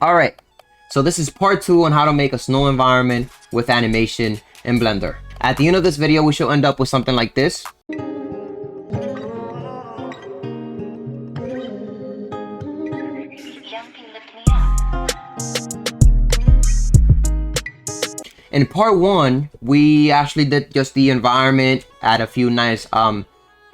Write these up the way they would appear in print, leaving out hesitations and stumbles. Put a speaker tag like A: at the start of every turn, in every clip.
A: Alright, so this is part 2 on how to make a snow environment with animation in Blender. At the end of this video, we should end up with something like this. In part 1, we actually did just the environment, add a few nice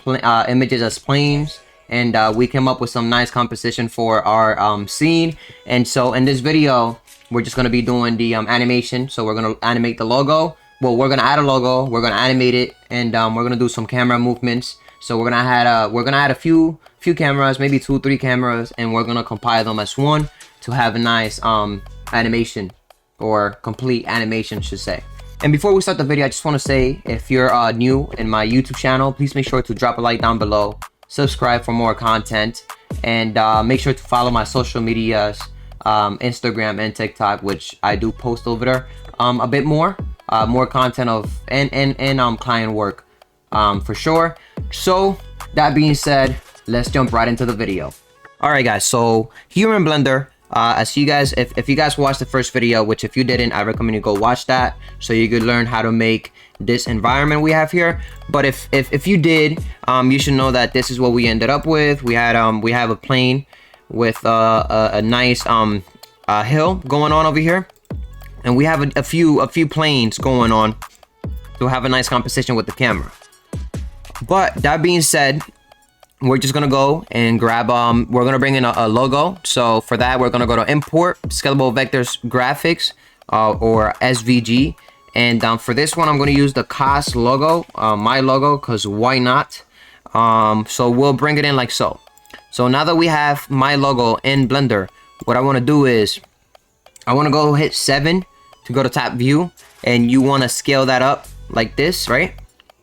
A: images as planes, and we came up with some nice composition for our scene. And so in this video, we're just going to be doing the animation. So we're going to animate the logo. Well, we're going to add a logo, we're going to animate it, and we're going to do some camera movements. So we're going to add a few cameras, maybe 2-3 cameras, and we're going to compile them as one to have a nice animation, or complete animation, should say. And before we start the video, I just want to say, if you're new in my YouTube channel, please make sure to drop a like down below, subscribe for more content, and make sure to follow my social medias, Instagram and TikTok, which I do post over there a bit more content of and client work for sure. So that being said, let's jump right into the video. All right, guys, so here in Blender, as you guys, if you guys watched the first video, which if you didn't, I recommend you go watch that so you could learn how to make this environment we have here. But if you did, you should know that this is what we ended up with. We have a plane with a nice hill going on over here, and we have a few planes going on to have a nice composition with the camera. But that being said, we're just gonna go and grab we're gonna bring in a logo. So for that, we're gonna go to import scalable vectors graphics, or SVG, and for this one I'm gonna use the COS logo, my logo, because why not. So we'll bring it in like so. So now that we have my logo in Blender, what I want to do is I want to go hit 7 to go to top view, and you want to scale that up like this, right?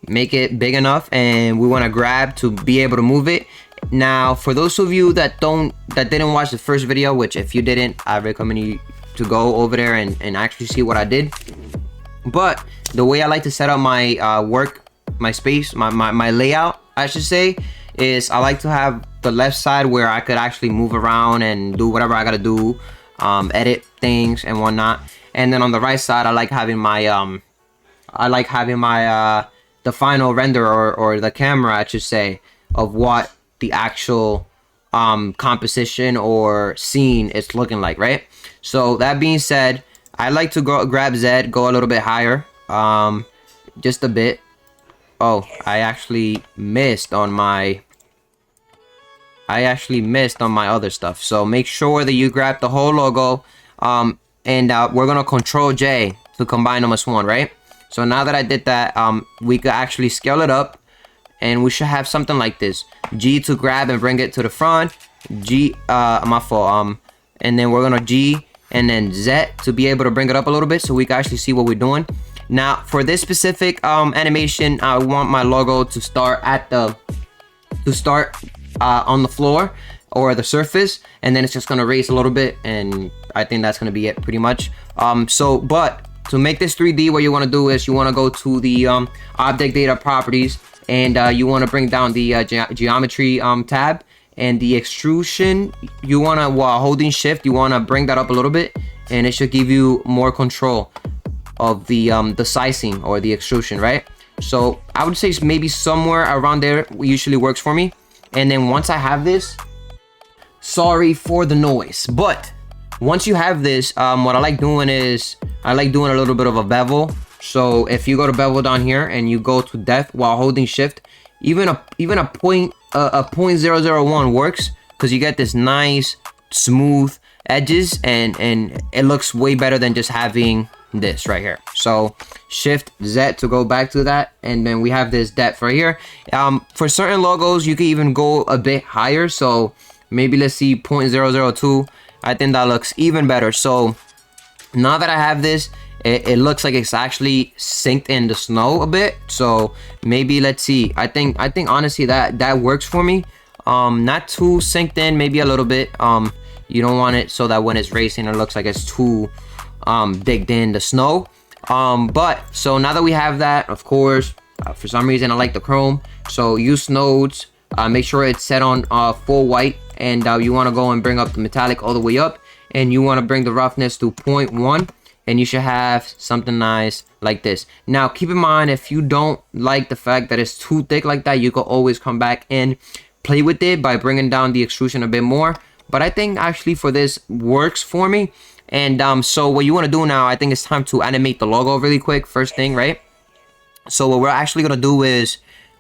A: Make it big enough, and we want to grab to be able to move it. Now, for those of you that didn't watch the first video, which if you didn't, I recommend you to go over there and actually see what I did. But the way I like to set up my my space, my layout, I should say, is I like to have the left side where I could actually move around and do whatever I gotta do, edit things and whatnot. And then on the right side, I like having my the final render, or the camera, I should say, of what the actual composition or scene is looking like, right? So that being said, I like to grab Z, go a little bit higher, just a bit. Oh, I actually missed on my other stuff. So make sure that you grab the whole logo, and we're gonna Control J to combine them as one, right? So now that I did that, we could actually scale it up, and we should have something like this. G to grab and bring it to the front. G, my fault. And then we're gonna G and then Z to be able to bring it up a little bit so we can actually see what we're doing. Now, for this specific animation, I want my logo to start at on the floor or the surface, and then it's just gonna raise a little bit, and I think that's gonna be it pretty much. But to make this 3D, what you want to do is you want to go to the object data properties, and you want to bring down the geometry tab, and the extrusion, you want to, while holding shift, you want to bring that up a little bit, and it should give you more control of the sizing or the extrusion, right? So I would say maybe somewhere around there usually works for me. And then once I have this, sorry for the noise, but once you have this, what I like doing is I like doing a little bit of a bevel. So if you go to bevel down here and you go to depth while holding shift, even a 0.001 works, because you get this nice smooth edges, and it looks way better than just having this right here. So shift Z to go back to that, and then we have this depth right here. For certain logos, you can even go a bit higher, so maybe let's see 0.002. I think that looks even better. So now that I have this, it looks like it's actually synced in the snow a bit. So maybe let's see. I think honestly that works for me. Not too synced in, maybe a little bit. You don't want it so that when it's racing, it looks like it's too digged in the snow. But so now that we have that, of course, for some reason I like the chrome, so use nodes, make sure it's set on full white, and you want to go and bring up the metallic all the way up, and you want to bring the roughness to 0.1, and you should have something nice like this. Now keep in mind, if you don't like the fact that it's too thick like that, you can always come back and play with it by bringing down the extrusion a bit more. But I think actually for this works for me. And so what you want to do now, I think it's time to animate the logo really quick, first thing, right? So what we're actually gonna do is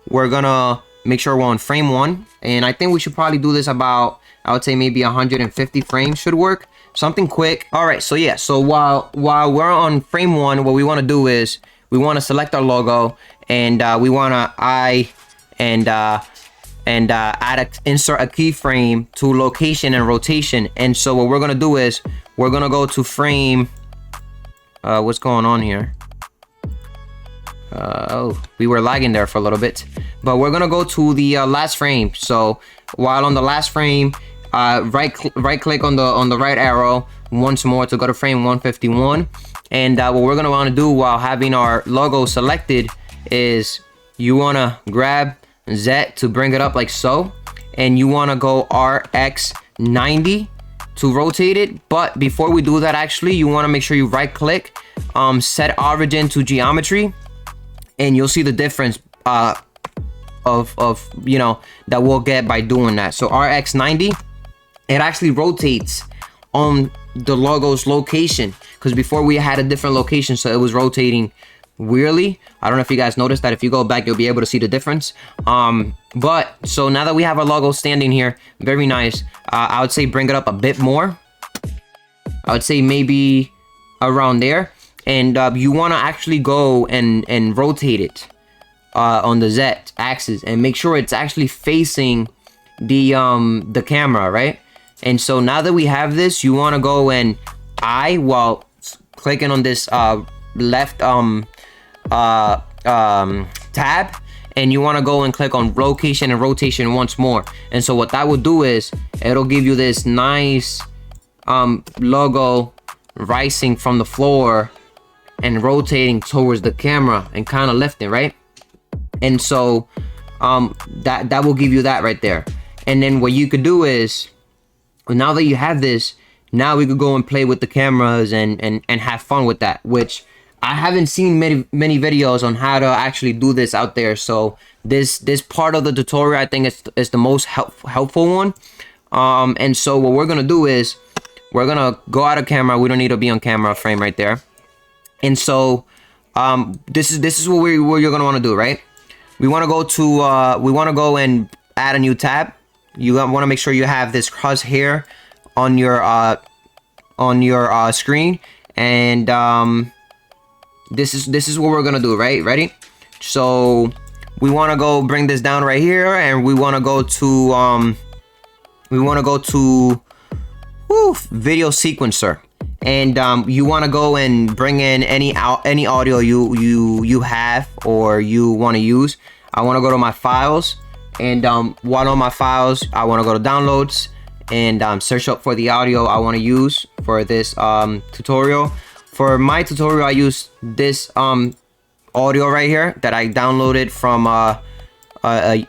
A: we're gonna make sure we're on frame 1, and I think we should probably do this about, I would say maybe 150 frames should work, something quick. All right, so yeah, so while we're on frame 1, what we want to do is we want to select our logo, and we want to insert a keyframe to location and rotation. And so what we're gonna do is we're gonna go to frame, what's going on here? Oh, we were lagging there for a little bit, but we're gonna go to the last frame. So while on the last frame, right click on the right arrow once more to go to frame 151. And what we're gonna want to do while having our logo selected is you want to grab Z to bring it up like so, and you want to go RX 90 to rotate it. But before we do that, actually you want to make sure you right click, set origin to geometry, and you'll see the difference of you know, that we'll get by doing that. So RX 90, it actually rotates on the logo's location, because before we had a different location, so it was rotating weirdly. I don't know if you guys noticed that. If you go back, you'll be able to see the difference. But so now that we have our logo standing here, very nice, I would say bring it up a bit more. I would say maybe around there. And you want to actually go and rotate it on the Z axis and make sure it's actually facing the camera, right? And so now that we have this, you want to go and while clicking on this left tab, and you want to go and click on location and rotation once more. And so what that will do is it'll give you this nice logo rising from the floor and rotating towards the camera and kind of lifting, right? And so that will give you that right there. And then what you could do is, now that you have this, now we could go and play with the cameras and have fun with that, which I haven't seen many videos on how to actually do this out there. So this part of the tutorial, I think is the most helpful one. And so what we're gonna do is we're gonna go out of camera. We don't need to be on camera frame right there. And so this is what you're gonna want to do, right? We want to go to we want to go and add a new tab. You want to make sure you have this crosshair on your screen, and this is what we're gonna do, right? Ready? So we want to go bring this down right here, and we want to go to video sequencer. And you want to go and bring in any audio you have or you want to use. I want to go to my files, and while on my files, I want to go to downloads and search up for the audio I want to use for this tutorial. For my tutorial, I use this audio right here that I downloaded from a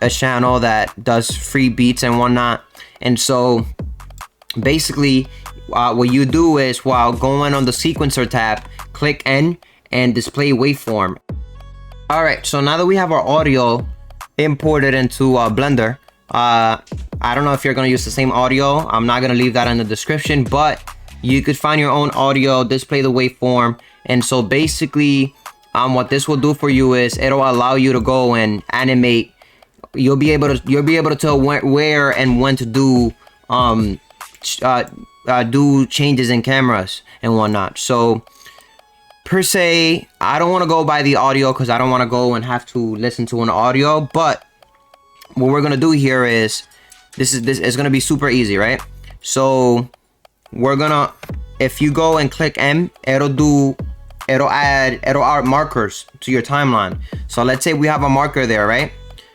A: channel that does free beats and whatnot. And so basically what you do is, while going on the sequencer tab, click N and display waveform. All right, so now that we have our audio imported into Blender, I don't know if you're gonna use the same audio. I'm not gonna leave that in the description, but you could find your own audio, display the waveform. And so basically what this will do for you is it'll allow you to go and animate. You'll be able to tell where and when to do do changes in cameras and whatnot. So per se, I don't want to go by the audio because I don't want to go and have to listen to an audio. But what we're gonna do here is this is gonna be super easy, right? So we're gonna, if you go and click M, it'll add markers to your timeline. So let's say we have a marker there, right?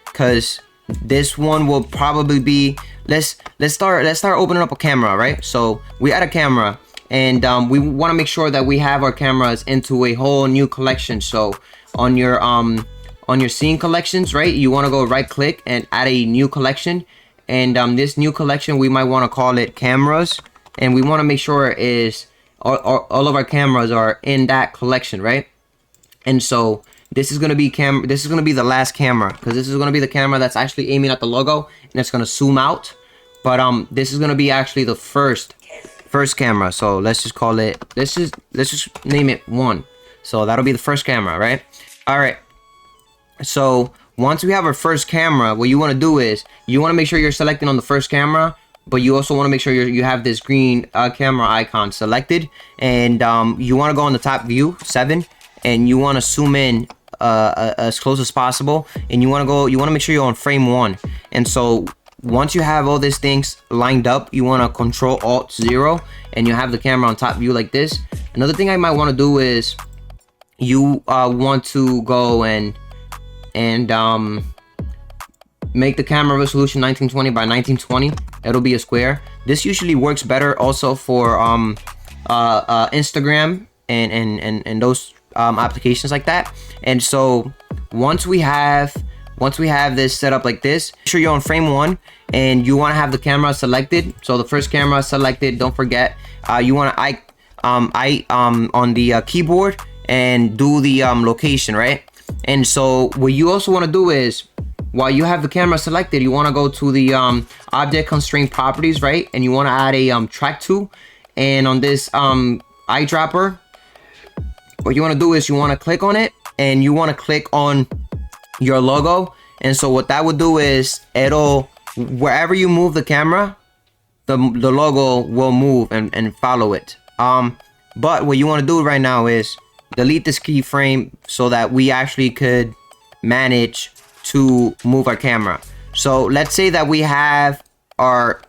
A: Because this one will probably be, let's start opening up a camera, right? So we add a camera, and we want to make sure that we have our cameras into a whole new collection. So on your scene collections, right, you want to go right click and add a new collection. And this new collection, we might want to call it cameras. and we want to make sure is all of our cameras are in that collection, right? And so this is gonna be the last camera, because this is gonna be the camera that's actually aiming at the logo, and it's gonna zoom out. But this is gonna be actually the first camera. So let's just call it, let's just name it 1. So that'll be the first camera, right? All right. So once we have our first camera, what you want to do is you want to make sure you're selecting on the first camera, but you also want to make sure you have this green camera icon selected, and you want to go on the top view 7, and you want to zoom in as close as possible, and you want to make sure you're on frame 1. And so once you have all these things lined up, you want to Control Alt 0, and you have the camera on top view like this. Another thing I might want to do is you want to go and make the camera resolution 1920 by 1920. It'll be a square. This usually works better also for Instagram and those applications like that. And so once we have this set up like this, make sure you're on frame 1, and you want to have the camera selected. So the first camera selected, don't forget. You want to on the keyboard and do the location, right? And so what you also want to do is, while you have the camera selected, you want to go to the object constraint properties, right? And you want to add a track to, and on this eyedropper, what you want to do is you want to click on it, and you want to click on your logo. And so what that would do is it'll, wherever you move the camera, the logo will move and follow it. But what you want to do right now is delete this keyframe so that we actually could manage to move our camera. So let's say that we have our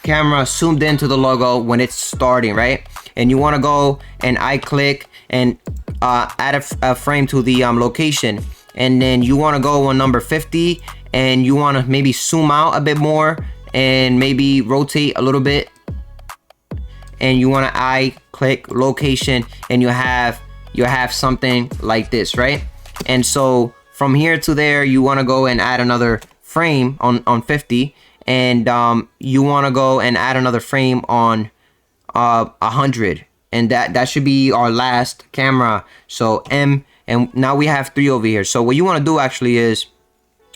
A: camera zoomed into the logo when it's starting, right? And you want to go and click and add a frame to the location, and then you want to go on number 50, and you want to maybe zoom out a bit more and maybe rotate a little bit, and you want to click location, and you have something like this, right? And so from here to there, you want to go and add another frame on 50, and you want to go and add another frame on 100, and that should be our last camera. So M, and now we have 3 over here. So what you want to do actually is,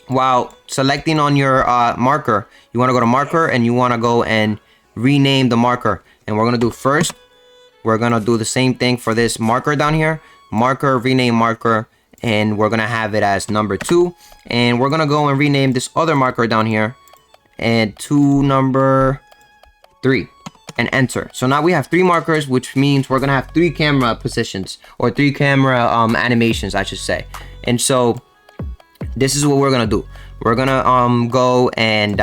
A: while selecting on your marker, you want to go to marker, and you want to go and rename the marker. And we're going to do first, we're going to do the same thing for this marker down here, marker, rename marker, and we're going to have it as number 2. And we're going to go and rename this other marker down here and to number 3, and enter. So now we have 3 markers, which means we're going to have 3 camera positions, or 3 camera animations, I should say. And so this is what we're going to do. We're going to go and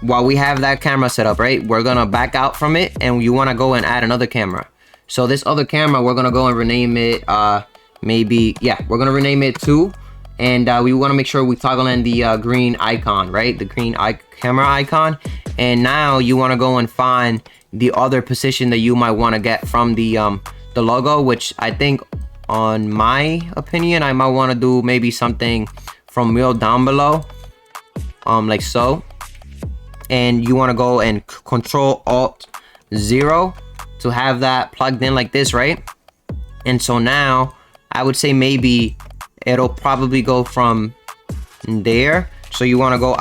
A: while we have that camera set up, right, we're going to back out from it, and you want to go and add another camera. So this other camera, we're going to go and rename it we're going to rename it 2, and we want to make sure we toggle in the green icon, right, the green camera icon. And now you want to go and find the other position that you might want to get from the logo, which I think, on my opinion, I might want to do maybe something from real down below, like so. And you want to go and Control Alt 0 to have that plugged in like this, right? And so now I would say maybe it'll probably go from there. So you want to go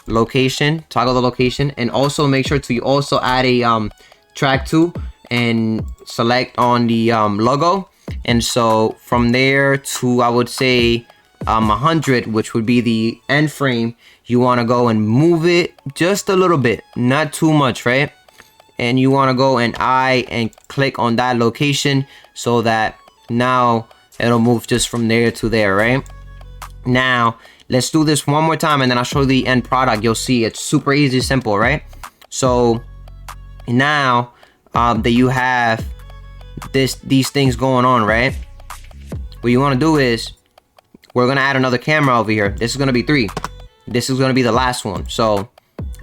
A: location, toggle the location, and also make sure to also add a track to, and select on the logo. And so from there to, I would say 100, which would be the end frame, you want to go and move it just a little bit, not too much, right? And you want to go and click on that location, so that now it'll move just from there to there, right? Now let's do this one more time, and then I'll show you the end product. You'll see it's super easy, simple, right? So now that you have these things going on, right, what you want to do is, we're gonna add another camera over here. This is gonna be 3. This is gonna be the last one. So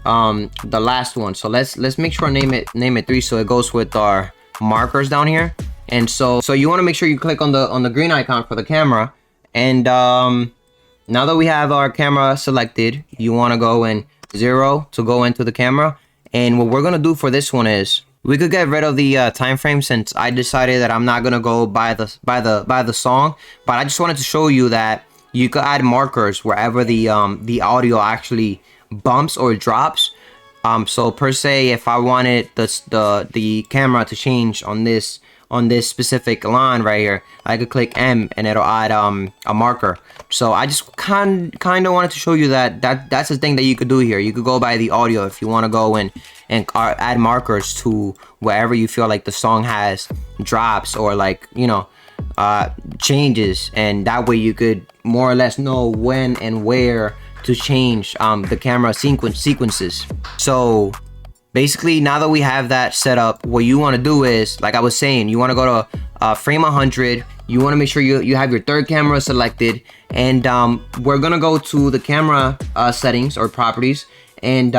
A: the last one. So let's make sure name it 3, so it goes with our markers down here. And so you want to make sure you click on the green icon for the camera. And now that we have our camera selected, you want to go in 0 to go into the camera, And what we're gonna do for this one is we could get rid of the time frame, since I decided that I'm not gonna go by the song. But I just wanted to show you that you could add markers wherever the audio actually bumps or drops. So per se, if I wanted the camera to change on this specific line right here, I could click M and it'll add a marker. So I just kind of wanted to show you that's the thing that you could do here. You could go by the audio if you want to go and add markers to wherever you feel like the song has drops or, like, you know, changes, and that way you could more or less know when and where to change the camera sequences. So basically, now that we have that set up, what you want to do is, like I was saying, you want to go to frame 100. You want to make sure you have your third camera selected, and we're gonna go to the camera settings or properties, and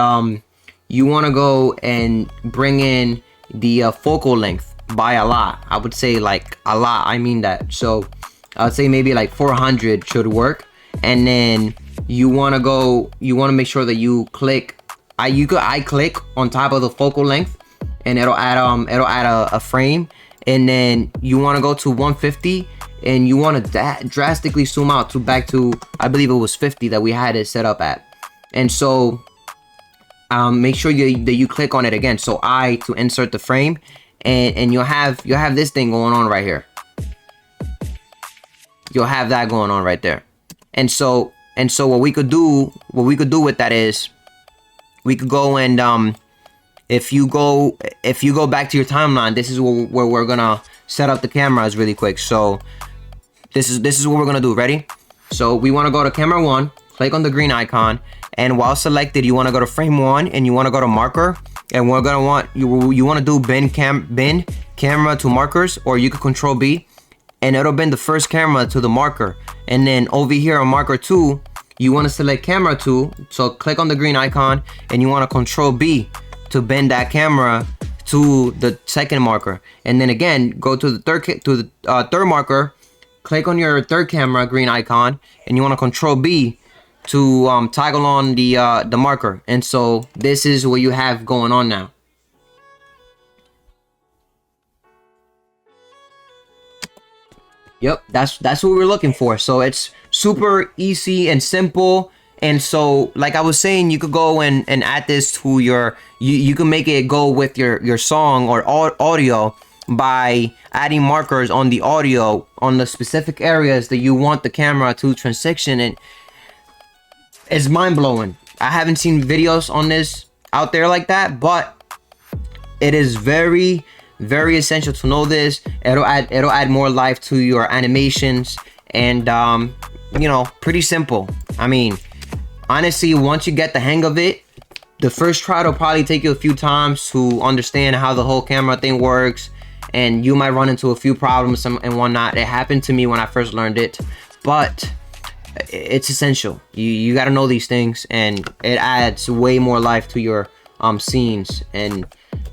A: you want to go and bring in the focal length by a lot. I would say like a lot. I mean that. So I'd say maybe like 400 should work. And then you want to make sure that you click. I click on top of the focal length, and it'll add a frame. And then you want to go to 150, and you want to drastically zoom out to back to, I believe it was 50 that we had it set up at. And so make sure that you click on it again. So I to insert the frame, and you'll have this thing going on right here. You'll have that going on right there. And so what we could do with that is we could go and if you go back to your timeline, this is where we're gonna set up the cameras really quick. So this is what we're gonna do. Ready? So we want to go to camera 1, click on the green icon, and while selected, you want to go to frame 1, and you want to go to marker, and we're gonna want you want to do bend camera to markers, or you could control B, and it'll bend the first camera to the marker. And then over here on marker 2, you want to select camera 2, so click on the green icon, and you want to control B to bend that camera to the second marker. And then again, go to the third marker, click on your third camera green icon, and you want to control B to toggle on the marker. And so this is what you have going on now. Yep, that's what we're looking for. So it's super easy and simple. And so, like I was saying, you could go and add this to your, you can make it go with your song or audio by adding markers on the audio on the specific areas that you want the camera to transition. And it's mind-blowing. I haven't seen videos on this out there like that, but it is very, very essential to know this. It'll add more life to your animations, and you know, pretty simple. I mean, honestly, once you get the hang of it, the first try will probably take you a few times to understand how the whole camera thing works, and you might run into a few problems and whatnot. It happened to me when I first learned it, but it's essential. You got to know these things, and it adds way more life to your scenes, and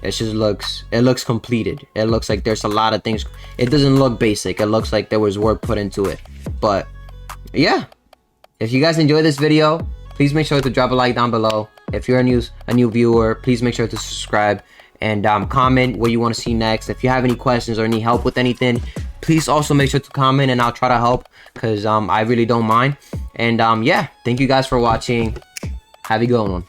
A: it looks completed. It looks like there's a lot of things. It doesn't look basic. It looks like there was work put into it. But yeah, if you guys enjoyed this video, please make sure to drop a like down below. If you're a new viewer, please make sure to subscribe, and comment what you want to see next. If you have any questions or need help with anything, please also make sure to comment, and I'll try to help, because I really don't mind. And yeah, thank you guys for watching. Have a good one.